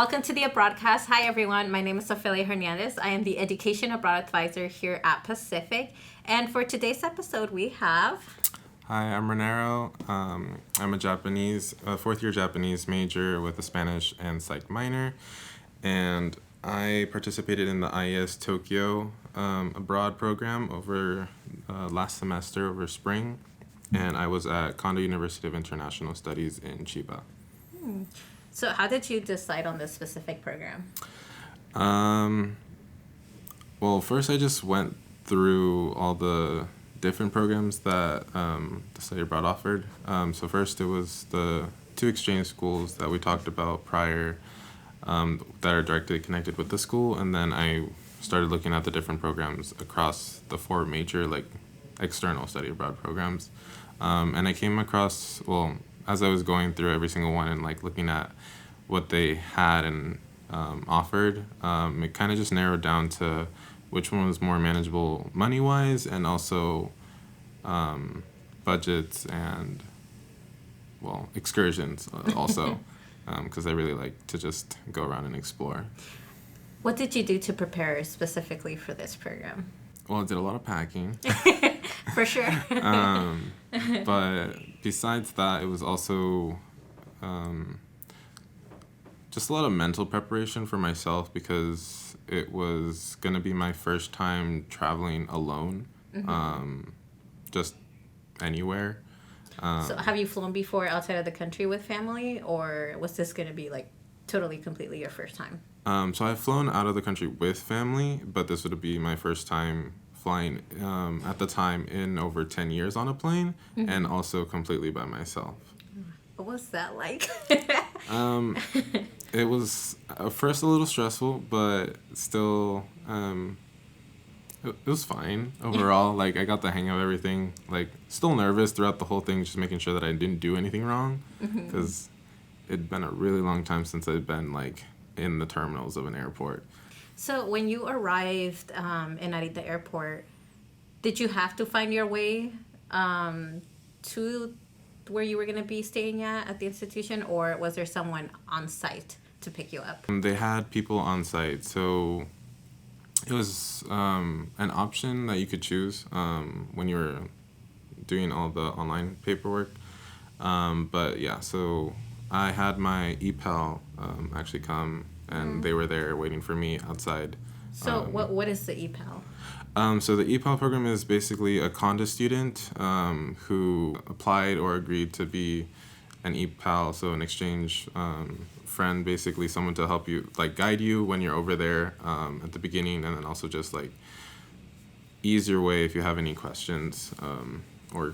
Welcome to the Abroadcast. Hi, everyone. My name is Ophelia Hernandez. I am the Education Abroad Advisor here at Pacific. And for today's episode, we have... Hi, I'm Raniero. I'm a fourth-year Japanese major with a Spanish and Psych minor. And I participated in the IES Tokyo abroad program over last semester, over spring. And I was at Kondo University of International Studies in Chiba. So how did you decide on this specific program? Well, first I just went through all the different programs that the study abroad offered. So first it was the two exchange schools that we talked about prior that are directly connected with the school. And then I started looking at the different programs across the four major external study abroad programs. And I came across, as I was going through every single one and looking at what they had and offered, it kind of just narrowed down to which one was more manageable money-wise and also budgets and, excursions also, because I really like to just go around and explore. What did you do to prepare specifically for this program? Well, I did a lot of packing. For sure. But besides that, it was also just a lot of mental preparation for myself because it was going to be my first time traveling alone, just anywhere. So have you flown before outside of the country with family, or was this going to be totally, completely your first time? So I've flown out of the country with family, but this would be my first time flying at the time in over 10 years on a plane, and also completely by myself. What was that like? It was at first a little stressful, but still, it was fine overall. I got the hang of everything. Still nervous throughout the whole thing, just making sure that I didn't do anything wrong, because it'd been a really long time since I'd been in the terminals of an airport. So when you arrived in Narita Airport, did you have to find your way to where you were going to be staying at the institution, or was there someone on site to pick you up? They had people on site, so it was an option that you could choose when you were doing all the online paperwork. But yeah, so I had my EPAL actually come, and they were there waiting for me outside. So what is the EPAL? So the EPAL program is basically a Kondo student who applied or agreed to be an EPAL, so an exchange friend, basically someone to help you, guide you when you're over there at the beginning, and then also just ease your way if you have any questions, or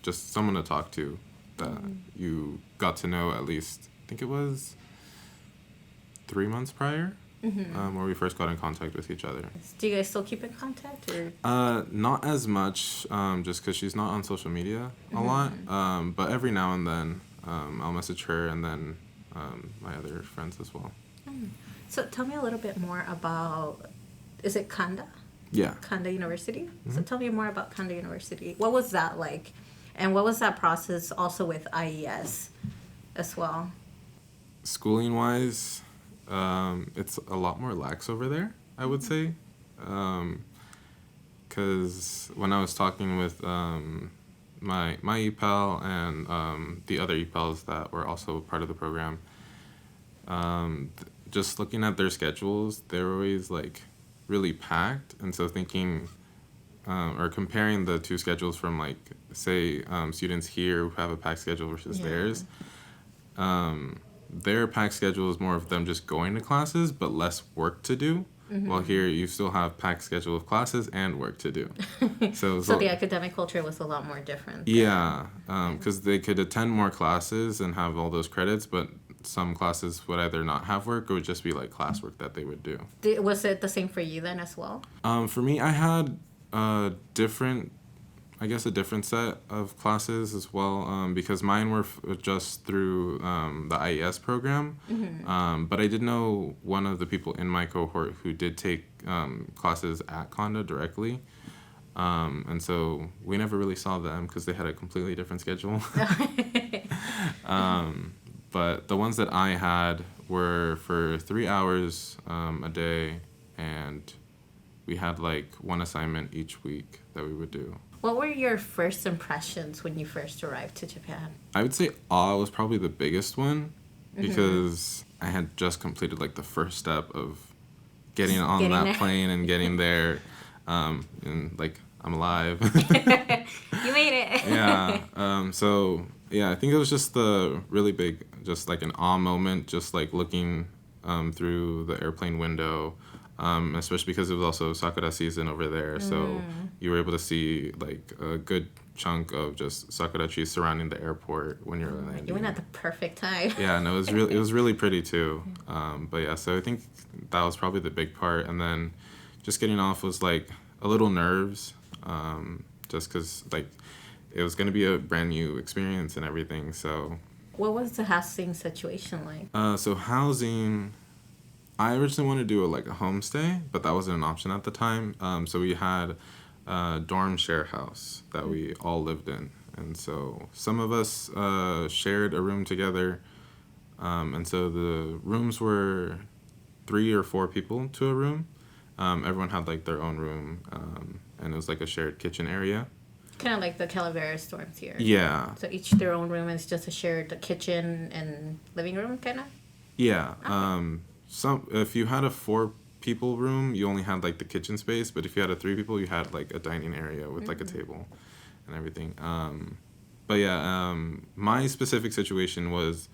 just someone to talk to that you got to know at least, I think it was 3 months prior, where we first got in contact with each other. Do you guys still keep in contact? Or? Not as much, just because she's not on social media a lot, but every now and then I'll message her and then my other friends as well. So tell me a little bit more about, is it Kanda? Yeah. Kanda University? So tell me more about Kanda University. What was that like? And what was that process also with IES as well? Schooling-wise, it's a lot more lax over there, I would say. Because when I was talking with my EPAL and the other EPALs that were also part of the program, just looking at their schedules, they were always really packed. And so thinking or comparing the two schedules from say students here who have a packed schedule versus theirs, their packed schedule is more of them just going to classes but less work to do. While here you still have packed schedule of classes and work to do. So the academic culture was a lot more different. Yeah, because they could attend more classes and have all those credits, but some classes would either not have work or would just be classwork that they would do. Was it the same for you then as well? For me, I had a different set of classes as well, because mine were just through the IES program. But I did know one of the people in my cohort who did take classes at Kondo directly. And so we never really saw them because they had a completely different schedule. But the ones that I had were for 3 hours a day, and we had like one assignment each week that we would do. What were your first impressions when you first arrived to Japan? I would say awe was probably the biggest one because I had just completed like the first step of getting on Getting that there. plane and getting there, and like I'm alive. You made it. Yeah. So yeah, I think it was just the really big, just like an awe moment, just like looking through the airplane window, especially because it was also sakura season over there. So you were able to see like a good chunk of just sakura trees surrounding the airport when you're landing. You went at the perfect time. Yeah, no, it was really pretty too. But yeah, so I think that was probably the big part, and then just getting off was like a little nerves, just because like it was gonna be a brand new experience and everything. So What was the housing situation like? so housing, I originally wanted to do like a homestay, but that wasn't an option at the time. So we had a dorm share house that we all lived in, and so some of us shared a room together, and so the rooms were 3 or 4 people to a room. Everyone had like their own room, and it was like a shared kitchen area. Kind of like the Calaveras dorms here. Yeah, So each their own room, and it's just a shared kitchen and living room, kind of? yeah. Some if you had a 4 people room, you only had like the kitchen space, but if you had a 3 people, you had like a dining area with like a table and everything. But yeah, my specific situation was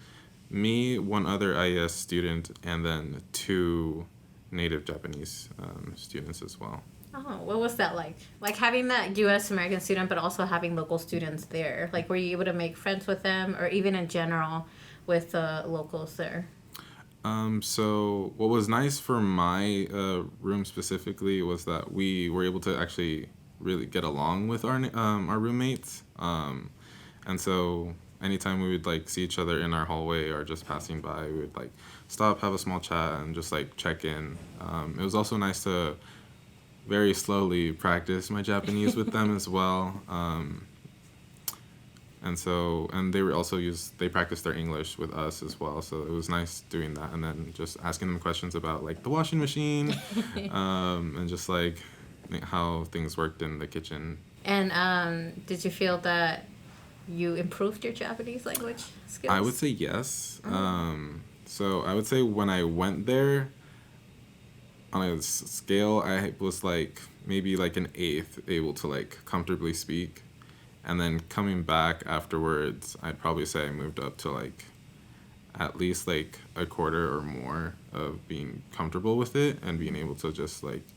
me, one other IES student, and then 2 native Japanese students as well. Oh, what was that like? Like having that U.S. American student, but also having local students there. Like, were you able to make friends with them, or even in general with the locals there? So what was nice for my room specifically was that we were able to actually really get along with our roommates. And so anytime we would like see each other in our hallway or just passing by, we would like stop, have a small chat, and just like check in. It was also nice to very slowly practice my Japanese with them as well. And they were also they practiced their English with us as well, so it was nice doing that, and then just asking them questions about like the washing machine, and just like how things worked in the kitchen. And did you feel that you improved your Japanese language skills? I would say yes. So I would say when I went there, on a scale, I was like maybe like an 8th able to like comfortably speak. And then coming back afterwards, I'd probably say I moved up to like at least like a quarter or more of being comfortable with it and being able to just like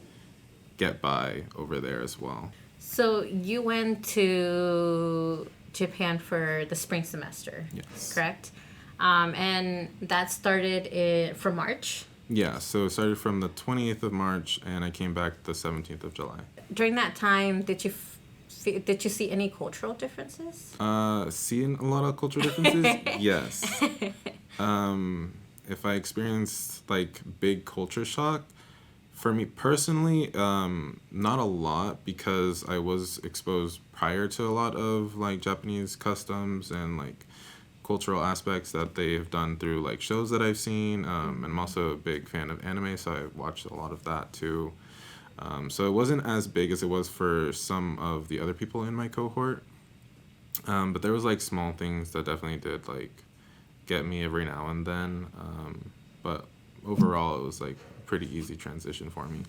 get by over there as well. So you went to Japan for the spring semester, Yes. correct? And that started from March. Yeah, so it started from the 28th of March and I came back the 17th of July. During that time, did you see any cultural differences? Seeing a lot of cultural differences? Yes. If I experienced like big culture shock, for me personally, not a lot, because I was exposed prior to a lot of like Japanese customs and like cultural aspects that they have done through like shows that I've seen. And I'm also a big fan of anime, so I watched a lot of that too. So it wasn't as big as it was for some of the other people in my cohort. But there was like small things that definitely did like get me every now and then. But overall, it was like a pretty easy transition for me.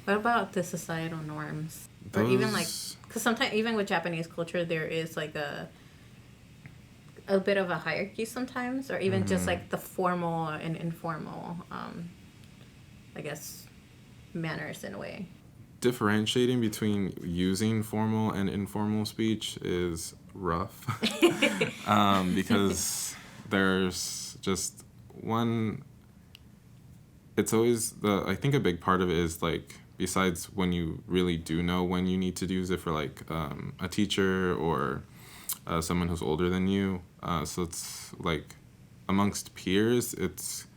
What about the societal norms? Or even like, because sometimes even with Japanese culture, there is like a bit of a hierarchy sometimes, or even just like the formal and informal, I guess, manners in a way. Differentiating between using formal and informal speech is rough. Because there's just one, it's always I think a big part of it is like, besides when you really do know when you need to use it for like a teacher or someone who's older than you. So it's like amongst peers, it's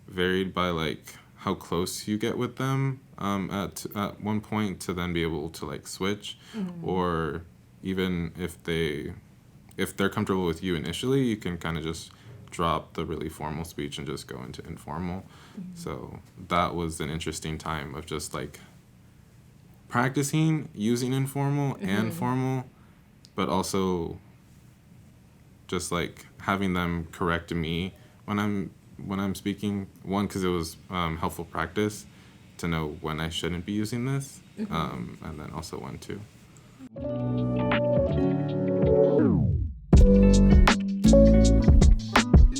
varied by like how close you get with them at one point to then be able to like switch, or even if they're comfortable with you initially, you can kind of just drop the really formal speech and just go into informal. So that was an interesting time of just like practicing using informal and formal, but also just like having them correct me when I'm speaking. One, because it was helpful practice to know when I shouldn't be using this, and then also when to.